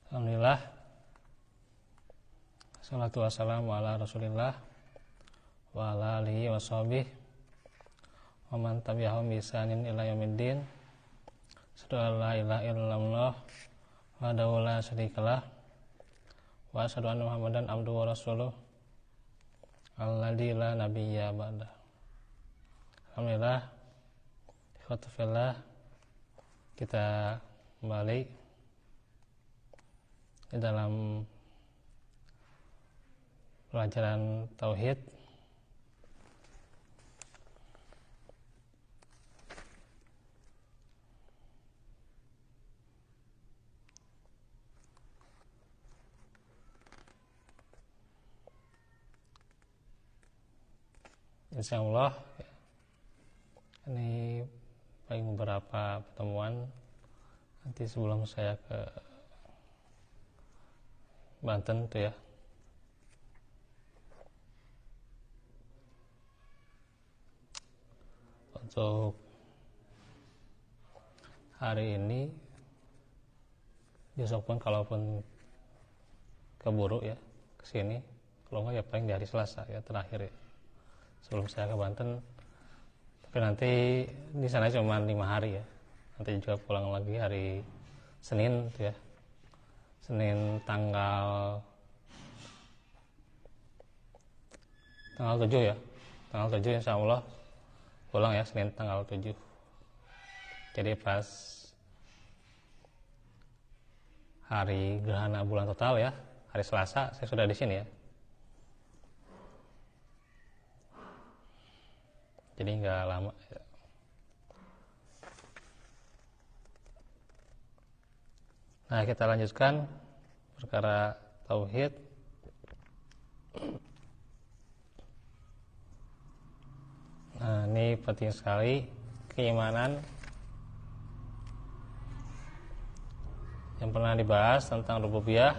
Alhamdulillah, salatu wassalamu ala rasulillah wa ala alihi wa sahbihi wa man tabi'ahum bi ihsanin ila yaumiddin. Asyhadu an la ilaha illallah wahdahu la syarikalah wa asyhadu anna Muhammadan abduhu wa rasuluh alladzi la nabiyya ba'dah. Alhamdulillah, ikhwatu fillah, kita kembali di dalam pelajaran tauhid. Insyaallah ini paling beberapa pertemuan nanti sebelum saya ke Banten tuh ya. Untuk hari ini besok pun kalaupun keburu ya kesini, kalau nggak ya paling di hari Selasa ya terakhir ya sebelum saya ke Banten. Tapi nanti di sana cuma 5 hari ya, nanti juga pulang lagi hari Senin tuh ya, Senin tanggal 7 ya, tanggal 7 insya Allah pulang ya, Senin tanggal 7. Jadi pas hari gerhana bulan total ya, hari Selasa saya sudah di sini ya. Jadi nggak lama ya. Nah, kita lanjutkan perkara tauhid. Nah, ini penting sekali, keimanan yang pernah dibahas tentang rububiyah,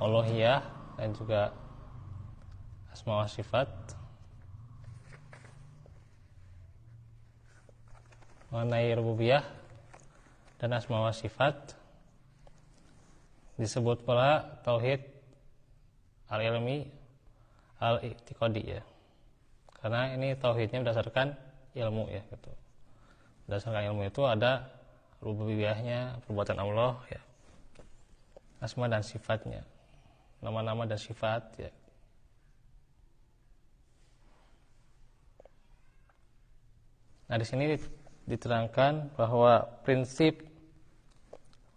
uluhiyah, dan juga asma wa sifat. Mengenai rububiyah dan asma wa sifat disebut pula tauhid al-ilmi al-i'tiqadi ya, karena ini tauhidnya berdasarkan ilmu ya gitu. Berdasarkan ilmu itu ada rububiyahnya, perbuatan Allah ya, asma dan sifatnya, nama-nama dan sifat ya. Nah, di sini diterangkan bahwa prinsip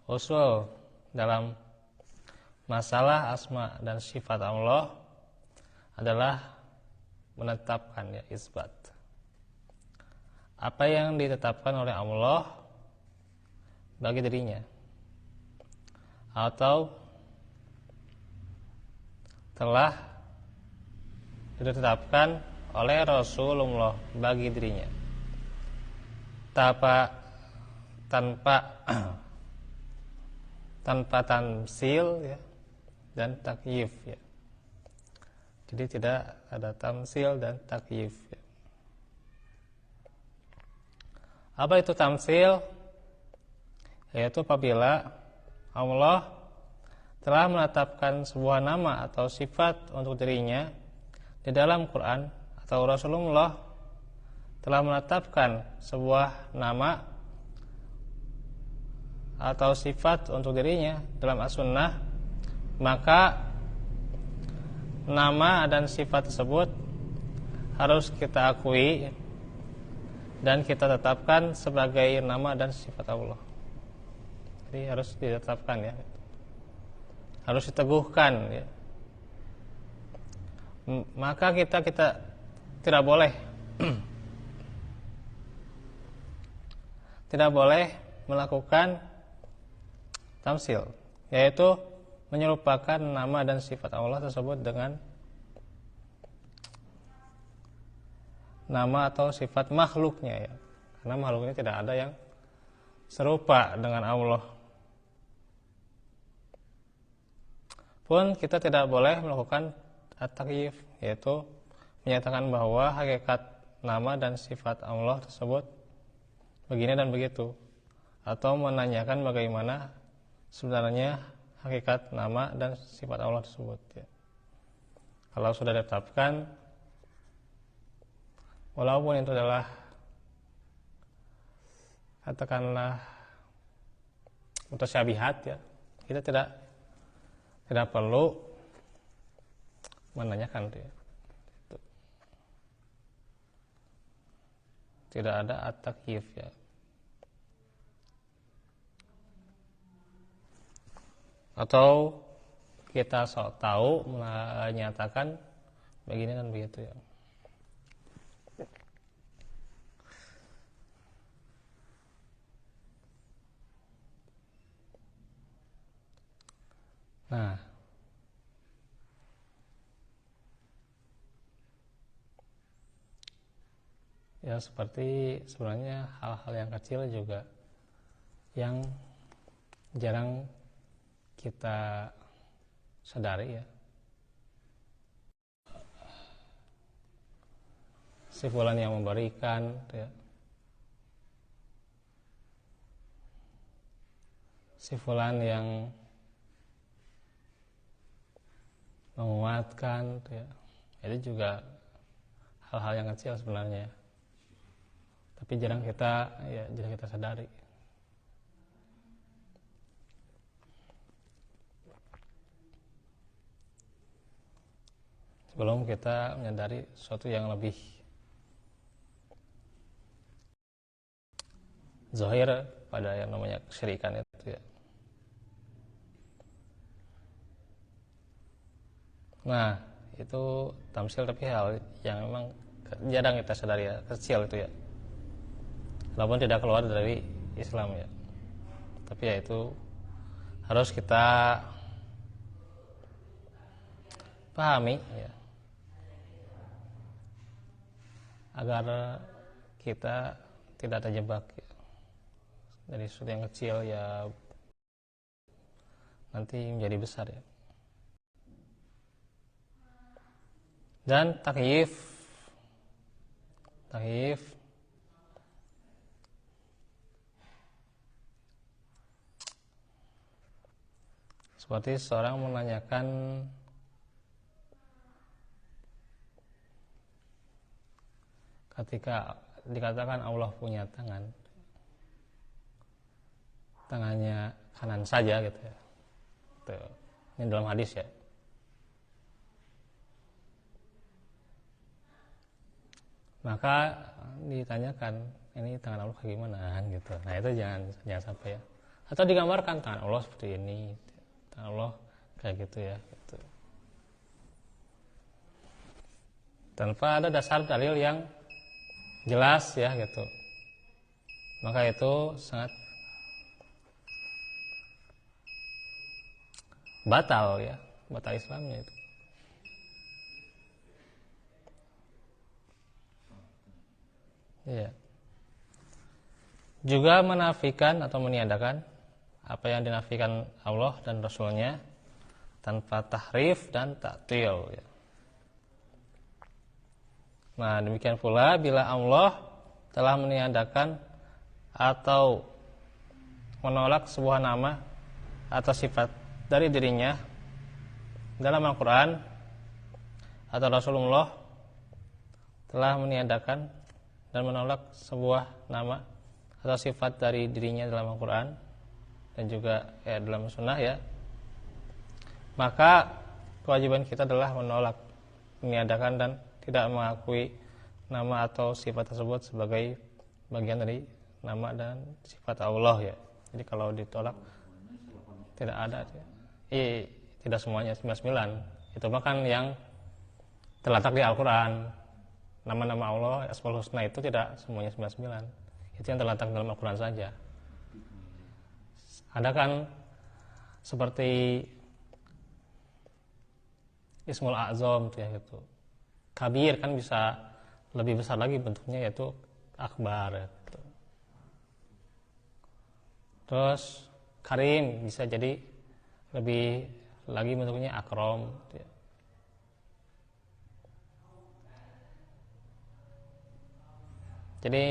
usul dalam masalah asma dan sifat Allah adalah menetapkan ya, isbat. Apa yang ditetapkan oleh Allah bagi dirinya atau telah ditetapkan oleh Rasulullah bagi dirinya tanpa tamsil ya, dan takyif ya. Jadi tidak ada tamsil dan takyif ya. Apa itu tamsil? Yaitu apabila Allah telah menetapkan sebuah nama atau sifat untuk dirinya di dalam Quran, atau Rasulullah telah menetapkan sebuah nama atau sifat untuk dirinya dalam as-sunnah, maka nama dan sifat tersebut harus kita akui dan kita tetapkan sebagai nama dan sifat Allah. Jadi harus ditetapkan ya, harus diteguhkan ya. Maka kita tidak boleh melakukan tamsil, yaitu menyerupakan nama dan sifat Allah tersebut dengan nama atau sifat makhluknya ya. Karena makhluknya tidak ada yang serupa dengan Allah. Pun kita tidak boleh melakukan at-takyif, yaitu menyatakan bahwa hakikat nama dan sifat Allah tersebut begini dan begitu, atau menanyakan bagaimana sebenarnya hakikat nama dan sifat Allah tersebut ya. Kalau sudah ditetapkan, walaupun itu adalah katakanlah mutasyabihat ya, kita tidak perlu menanyakan ya. Tidak ada at-takyif ya. Atau kita sok tahu menyatakan begini dan begitu ya. Nah, ya seperti sebenarnya hal-hal yang kecil juga yang jarang kita sadari ya. Si fulan yang memberikan ya. Si fulan yang menguatkan ya. Itu juga hal-hal yang kecil sebenarnya. Tapi jarang kita sadari. Sebelum kita menyadari sesuatu yang lebih zahir pada yang namanya kesyirikan itu ya. Nah, itu tamsil tapi hal yang memang jarang kita sadari ya, kecil itu ya. Walaupun tidak keluar dari Islam ya. Tapi ya itu harus kita pahami ya. Agar kita tidak terjebak ya. Dari sesuatu yang kecil ya nanti menjadi besar ya. Dan takyif seperti seorang menanyakan ketika dikatakan Allah punya tangannya kanan saja gitu ya. Tuh. Ini dalam hadis ya. Maka ditanyakan, ini tangan Allah kayak gimana gitu. Nah, itu jangan sampai ya. Atau digambarkan tangan Allah seperti ini. Tangan Allah kayak gitu ya, gitu. Tanpa ada dasar dalil yang jelas ya gitu. Maka itu sangat batal ya, batal Islamnya itu. Iya. Juga menafikan atau meniadakan apa yang dinafikan Allah dan Rasulnya tanpa tahrif dan ta'til ya. Nah, demikian pula bila Allah telah meniadakan atau menolak sebuah nama atau sifat dari dirinya dalam Al-Quran atau Rasulullah telah meniadakan dan menolak sebuah nama atau sifat dari dirinya dalam Al-Quran dan juga dalam sunnah ya, maka kewajiban kita adalah menolak, meniadakan dan tidak mengakui nama atau sifat tersebut sebagai bagian dari nama dan sifat Allah ya. Jadi kalau ditolak tidak ada ya. Tidak semuanya 99. Itu bahkan yang terletak di Al-Quran. Nama-nama Allah, Asmaul Husna itu tidak semuanya 99. Itu yang terletak dalam Al-Quran saja. Ada kan seperti Ismul A'zam ya gitu. Kabir kan bisa lebih besar lagi bentuknya, yaitu akbar ya gitu. Terus Karim bisa jadi lebih lagi bentuknya akram gitu ya. Jadi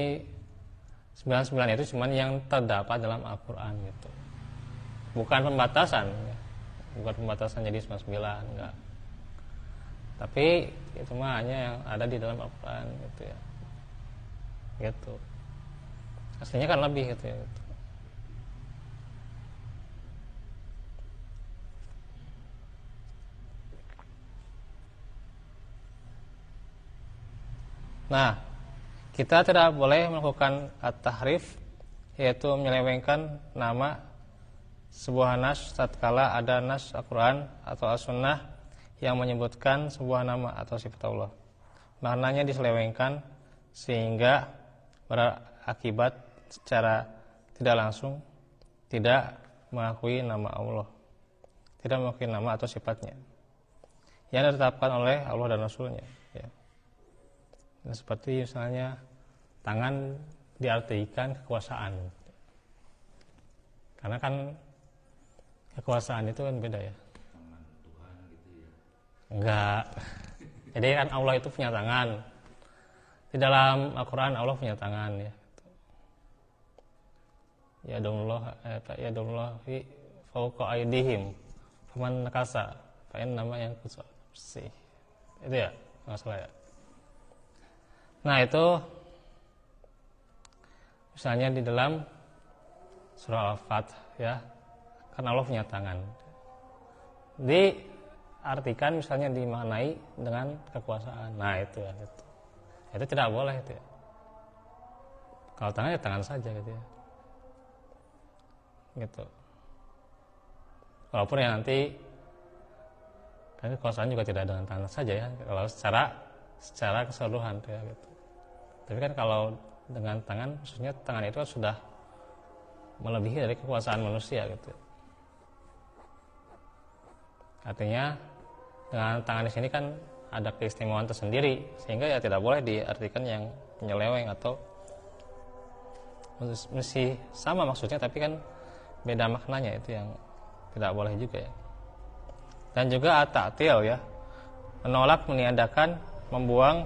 99 itu cuma yang terdapat dalam Al-Quran gitu. bukan pembatasan ya. Bukan pembatasan jadi 99, enggak. Tapi itu mah hanya yang ada di dalam Al-Quran gitu ya. Gitu. Aslinya kan lebih gitu ya. Gitu. Nah, kita tidak boleh melakukan at-tahrif, yaitu menyelewengkan nama sebuah nas tatkala ada nas Al-Quran atau As-Sunnah yang menyebutkan sebuah nama atau sifat Allah. Maknanya diselewengkan sehingga berakibat secara tidak langsung tidak mengakui nama Allah, tidak mengakui nama atau sifatnya yang ditetapkan oleh Allah dan Rasulnya ya. Nah, seperti misalnya tangan diartikan kekuasaan, karena kan kekuasaan itu kan beda ya. Tangan Tuhan gitu ya. Enggak. Jadi kan Allah itu punya tangan. Di dalam Al-Quran Allah punya tangan ya. Ya Allah fi fawqa aydihim faman nakasa fa innama yanqusu bersih. Itu ya, enggak salah ya. Nah, itu misalnya di dalam surah Al-Fath ya. Kan Allah punya tangan. Diartikan misalnya dimaknai dengan kekuasaan. Nah, itu ya itu. Itu tidak boleh itu ya. Kalau tangan ya tangan saja gitu ya. Gitu. Walaupun ya nanti kan kekuasaan juga tidak dengan tangan saja ya. Kalau secara keseluruhan ya gitu. Tapi kan kalau dengan tangan, maksudnya tangan itu sudah melebihi dari kekuasaan manusia gitu. Artinya dengan tangan di sini kan ada keistimewaan tersendiri, sehingga ya tidak boleh diartikan yang menyeleweng atau mesti sama maksudnya tapi kan beda maknanya, itu yang tidak boleh juga ya. Dan juga at-ta'til ya, menolak, meniadakan, membuang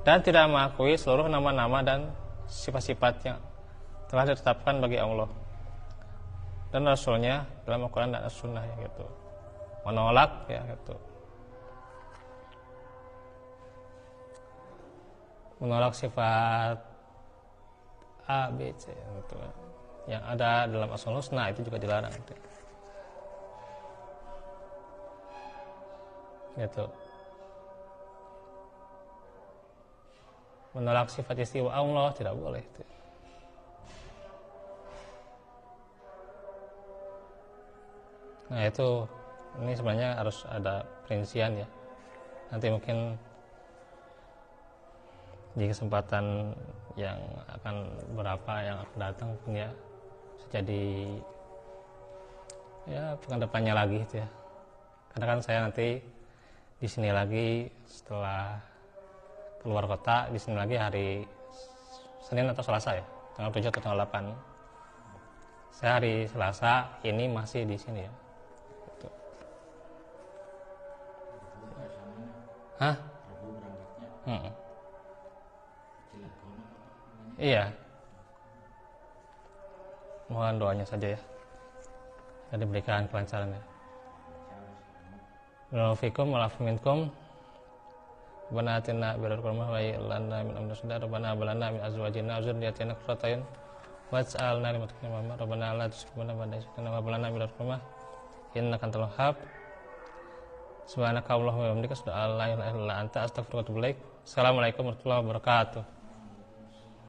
dan tidak mengakui seluruh nama-nama dan sifat-sifat yang telah ditetapkan bagi Allah dan Rasulnya dalam Al-Quran dan As-Sunnah ya gitu. Menolak ya gitu. Menolak sifat A, B, C gitu. Yang ada dalam Asmaul Husna itu juga dilarang gitu. Gitu. Menolak sifat istiwa Allah tidak boleh itu. Nah, itu ini sebenarnya harus ada perincian ya. Nanti mungkin di kesempatan yang akan berapa yang akan datang pun ya jadi ya pekan depannya lagi itu ya. Karena kan saya nanti di sini lagi setelah keluar kota, di sini lagi hari Senin atau Selasa ya, tanggal 7 atau tanggal 8. Saya hari Selasa ini masih di sini ya. Gitu. Hah? Iya. Mohon doanya saja ya. Dan diberikan kelancaran ya. Assalamualaikum warahmatullahi wabarakatuh. Rabbana atina min ladunka wa lana min amrina rashada. Rabbana hab lana min azwajina wa dhurriyyatina qurrata a'yun waj'alna lil muttaqina imama. Rabbana la tuzigh qulubana ba'da idh hadaytana wa hab lana min ladunka innaka antal wahhab. Subhanaka Allahumma wa bihamdika asyhadu an la ilaha illa anta astaghfiruka wa atubu ilaik. Assalamualaikum warahmatullahi wabarakatuh.